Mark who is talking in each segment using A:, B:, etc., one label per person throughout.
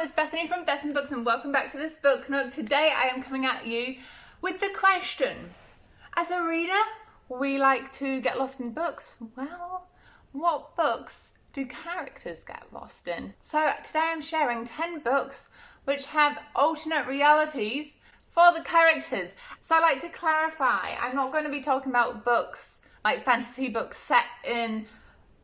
A: it's Bethany from Bethany Books and welcome back to this book nook. Today I am coming at you with the question. As a reader, we like to get lost in books. Well, what books do characters get lost in? So today I'm sharing 10 books which have alternate realities for the characters. So I like to clarify, I'm not going to be talking about books like fantasy books set in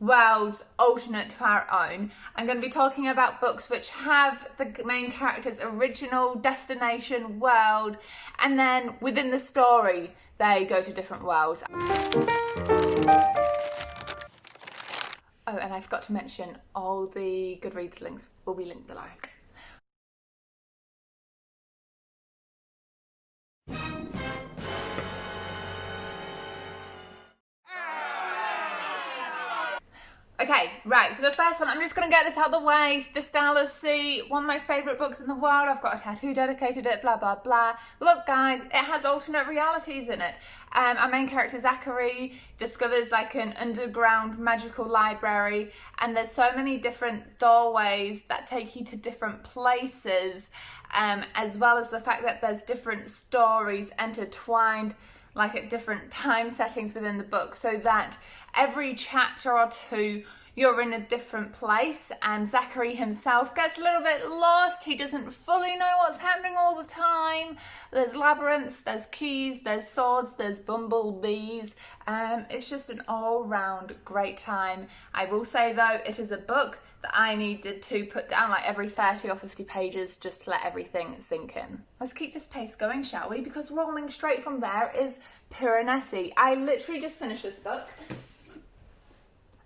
A: worlds alternate to our own. I'm going to be talking about books which have the main character's original destination world, and then within the story they go to different worlds. Oh, and I forgot to mention, all the Goodreads links will be linked below. Okay, right, so the first one, I'm just going to get this out of the way. The Stylus, one of my favourite books in the world. I've got a tattoo dedicated to it, blah, blah, blah. Look, guys, it has alternate realities in it. Our main character, Zachary, discovers like an underground magical library, and there's so many different doorways that take you to different places, as well as the fact that there's different stories intertwined like at different time settings within the book, so that every chapter or two you're in a different place, and Zachary himself gets a little bit lost. He doesn't fully know what's happening all the time. There's labyrinths, there's keys, there's swords, there's bumblebees. It's just an all-round great time. I will say though, it is a book that I needed to put down like every 30 or 50 pages just to let everything sink in. Let's keep this pace going, shall we? Because rolling straight from there is Piranesi. I literally just finished this book,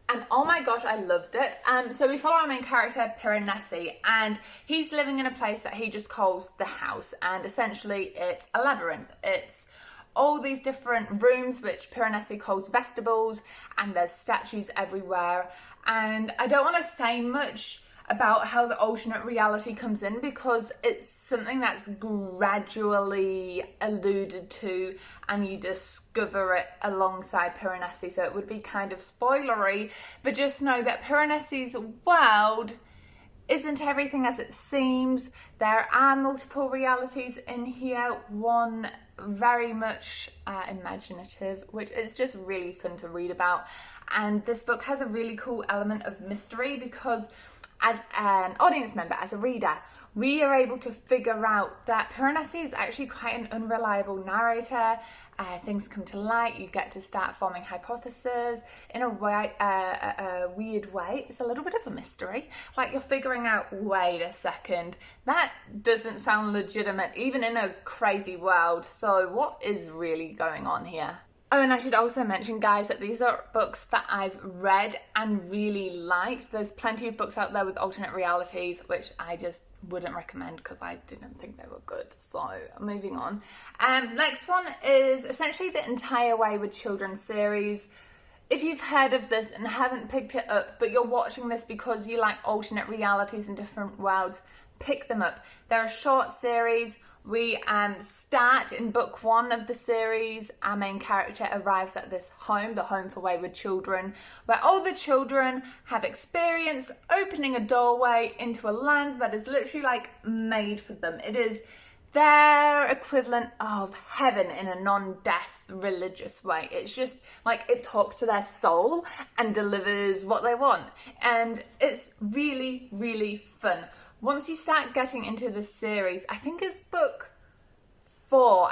A: and oh my gosh, I loved it. So we follow our main character, Piranesi, and he's living in a place that he just calls the house, and essentially it's a labyrinth. It's all these different rooms which Piranesi calls vestibules, and there's statues everywhere. And I don't want to say much about how the alternate reality comes in, because it's something that's gradually alluded to and you discover it alongside Piranesi, so it would be kind of spoilery, but just know that Piranesi's world isn't everything as it seems. There are multiple realities in here, one very much imaginative, which is just really fun to read about. And this book has a really cool element of mystery, because as an audience member, as a reader, we are able to figure out that Piranesi is actually quite an unreliable narrator. Things come to light, you get to start forming hypotheses in a way, a weird way. It's a little bit of a mystery. Like you're figuring out, wait a second, that doesn't sound legitimate, even in a crazy world. So what is really going on here? Oh, and I should also mention, guys, that these are books that I've read and really liked. There's plenty of books out there with alternate realities, which I just wouldn't recommend because I didn't think they were good. So, moving on. Next one is essentially the entire Wayward Children series. If you've heard of this and haven't picked it up, but you're watching this because you like alternate realities in different worlds, pick them up. They're a short series. We start in book 1 of the series. Our main character arrives at this home, the home for wayward children, where all the children have experienced opening a doorway into a land that is literally like made for them. It is their equivalent of heaven in a non-death religious way. It's just like it talks to their soul and delivers what they want. And it's really, really fun. Once you start getting into the series, I think it's book 4,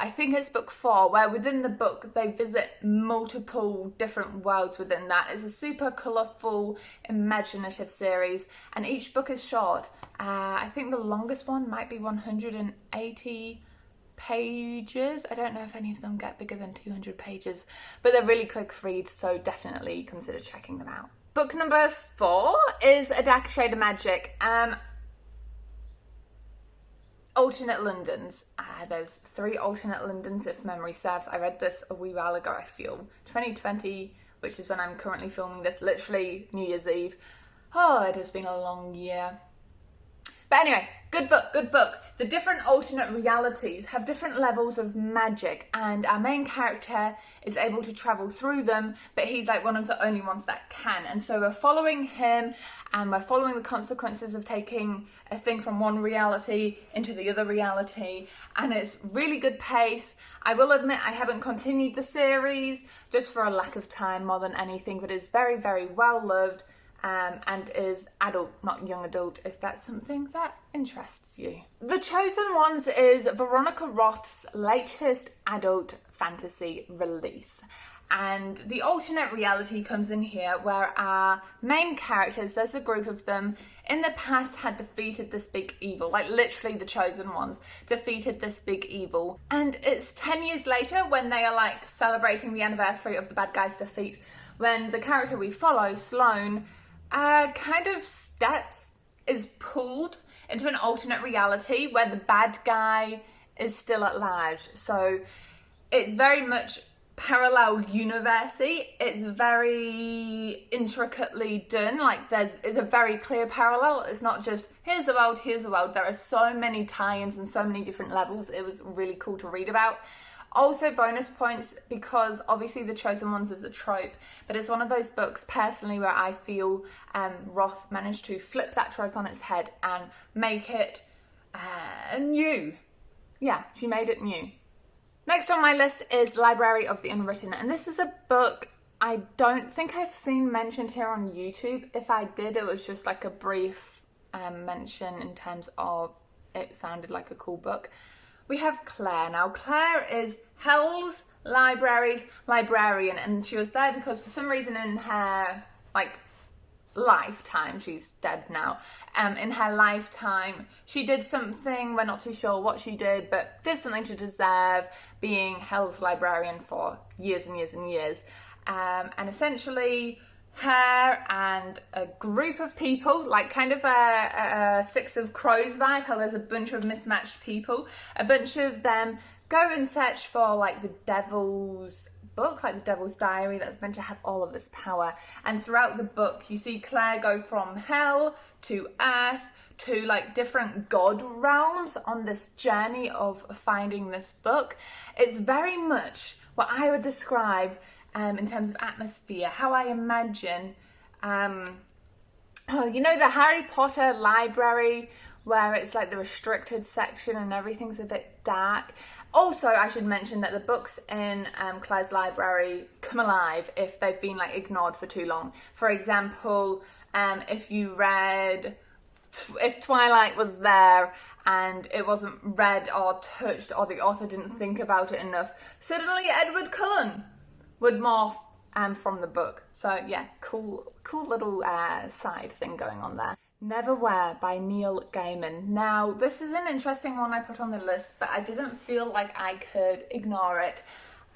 A: where within the book they visit multiple different worlds within that. It's a super colourful, imaginative series, and each book is short. I think the longest one might be 180 pages. I don't know if any of them get bigger than 200 pages, but they're really quick reads, so definitely consider checking them out. Book number 4 is A Darker Shade of Magic. Alternate Londons. There's 3 alternate Londons if memory serves. I read this a wee while ago, I feel. 2020, which is when I'm currently filming this, literally New Year's Eve. Oh, it has been a long year. But anyway, Good book, good book. The different alternate realities have different levels of magic, and our main character is able to travel through them, but he's like one of the only ones that can. And so we're following him, and we're following the consequences of taking a thing from one reality into the other reality, and it's really good pace. I will admit I haven't continued the series just for a lack of time more than anything, but it's very, very well loved. And is adult, not young adult, if that's something that interests you. The Chosen Ones is Veronica Roth's latest adult fantasy release. And the alternate reality comes in here where our main characters, there's a group of them, in the past had defeated this big evil, like literally the Chosen Ones defeated this big evil. And it's 10 years later when they are like celebrating the anniversary of the bad guy's defeat, when the character we follow, Sloane, kind of is pulled into an alternate reality where the bad guy is still at large. So it's very much parallel universe-y. It's very intricately done. Like there's a very clear parallel. It's not just here's the world, here's the world. There are so many tie-ins and so many different levels. It was really cool to read about. Also bonus points because obviously The Chosen Ones is a trope, but it's one of those books personally where I feel Roth managed to flip that trope on its head and make it new. Yeah, she made it new. Next on my list is Library of the Unwritten, and this is a book I don't think I've seen mentioned here on YouTube. If I did, it was just like a brief mention in terms of it sounded like a cool book. We have Claire. Now, Claire is Hell's Library's librarian, and she was there because for some reason in her, like, lifetime, she's dead now, in her lifetime, she did something, we're not too sure what she did, but did something to deserve being Hell's librarian for years and years and years. And essentially, her and a group of people, like kind of a Six of Crows vibe, how there's a bunch of mismatched people, a bunch of them go and search for like the devil's book, like the devil's diary that's meant to have all of this power. And throughout the book you see Claire go from hell to earth to like different god realms on this journey of finding this book. It's very much what I would describe in terms of atmosphere, how I imagine, you know, the Harry Potter library where it's like the restricted section and everything's a bit dark. Also, I should mention that the books in Claire's library come alive if they've been like ignored for too long. For example, if you read, if Twilight was there and it wasn't read or touched or the author didn't think about it enough, suddenly Edward Cullen would morph from the book. So yeah, cool little side thing going on there. Neverwhere by Neil Gaiman. Now, this is an interesting one I put on the list, but I didn't feel like I could ignore it.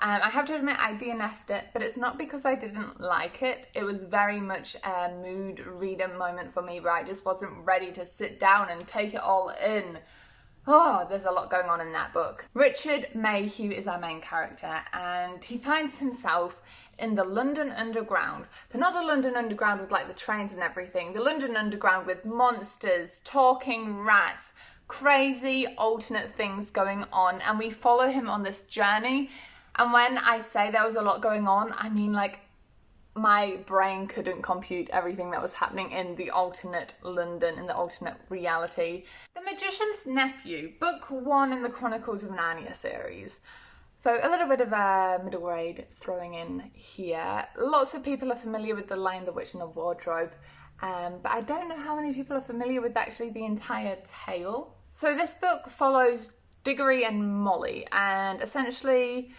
A: I have to admit I DNF'd it, but it's not because I didn't like it. It was very much a mood reader moment for me where I just wasn't ready to sit down and take it all in. Oh, there's a lot going on in that book. Richard Mayhew is our main character, and he finds himself in the London Underground. But not the London Underground with like the trains and everything. The London Underground with monsters, talking rats, crazy alternate things going on. And we follow him on this journey. And when I say there was a lot going on, I mean like my brain couldn't compute everything that was happening in the alternate London, in the alternate reality. The Magician's Nephew, book 1 in the Chronicles of Narnia series. So a little bit of a middle grade throwing in here. Lots of people are familiar with The Lion, the Witch and the Wardrobe, but I don't know how many people are familiar with actually the entire tale. So this book follows Diggory and Molly, and essentially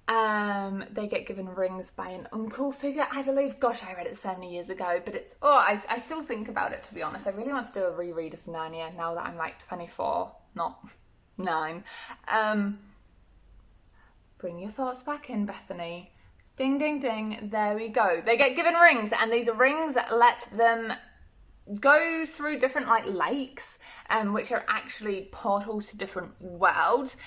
A: they get given rings by an uncle figure, I believe. Gosh, I read it so many years ago, but it's, I still think about it, to be honest. I really want to do a reread of Narnia now that I'm like 24, not 9. Bring your thoughts back in, Bethany. Ding, ding, ding. There we go. They get given rings, and these rings let them go through different like lakes, which are actually portals to different worlds.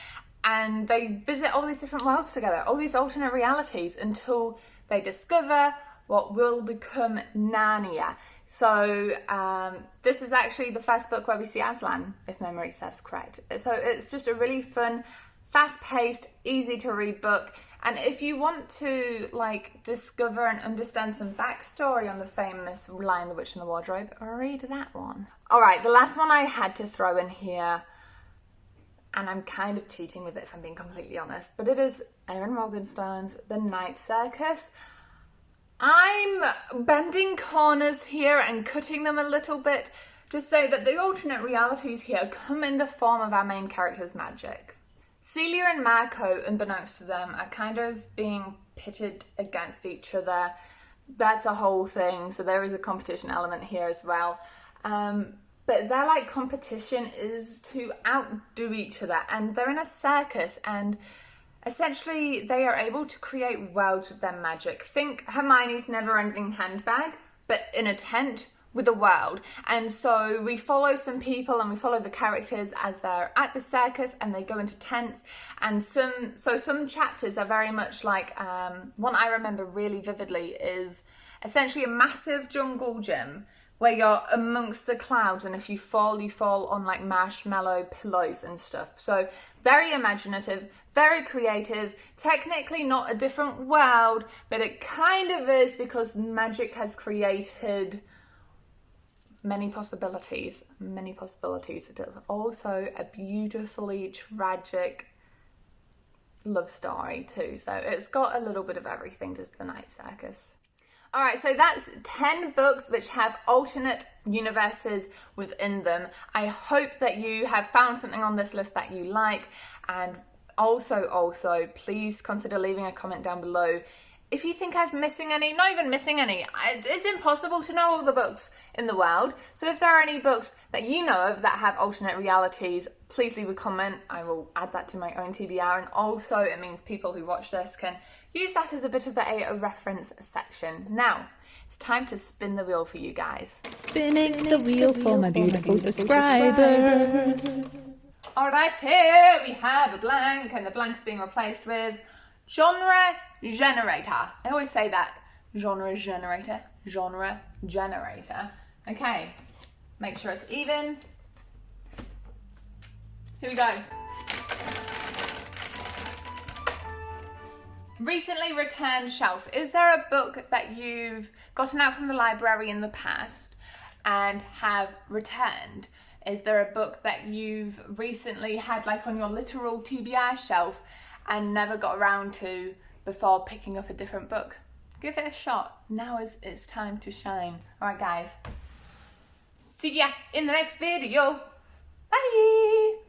A: And they visit all these different worlds together, all these alternate realities, until they discover what will become Narnia. So this is actually the first book where we see Aslan, if memory serves correct. So it's just a really fun, fast-paced, easy to read book. And if you want to like discover and understand some backstory on the famous Lion, the Witch and the Wardrobe, read that one. All right, the last one I had to throw in here, and I'm kind of cheating with it if I'm being completely honest, but it is Erin Morgenstern's The Night Circus. I'm bending corners here and cutting them a little bit to say that the alternate realities here come in the form of our main character's magic. Celia and Marco, unbeknownst to them, are kind of being pitted against each other. That's a whole thing, so there is a competition element here as well. But their like competition is to outdo each other, and they're in a circus, and essentially they are able to create worlds with their magic. Think Hermione's never-ending handbag, but in a tent with a world. And so we follow some people and we follow the characters as they're at the circus and they go into tents, and some chapters are very much like one I remember really vividly is essentially a massive jungle gym where you're amongst the clouds, and if you fall on like marshmallow pillows and stuff. So very imaginative, very creative, technically not a different world, but it kind of is because magic has created many possibilities. It is also a beautifully tragic love story too. So it's got a little bit of everything, does The Night Circus. All right, so that's 10 books which have alternate universes within them. I hope that you have found something on this list that you like, and also please consider leaving a comment down below if you think I'm missing any. Not even missing any, it's impossible to know all the books in the world. So if there are any books that you know of that have alternate realities, please leave a comment. I will add that to my own TBR, and also it means people who watch this can use that as a bit of a reference section. Now, it's time to spin the wheel for you guys.
B: Spinning the wheel for my beautiful subscribers.
A: Alright, here we have a blank, and the blank's being replaced with genre generator. I always say that. Genre generator. Okay, make sure it's even. Here we go. Recently returned shelf. Is there a book that you've gotten out from the library in the past and have returned? Is there a book that you've recently had like on your literal TBR shelf and never got around to before picking up a different book? Give it a shot. Now is it's time to shine. Alright guys, see ya in the next video. Bye!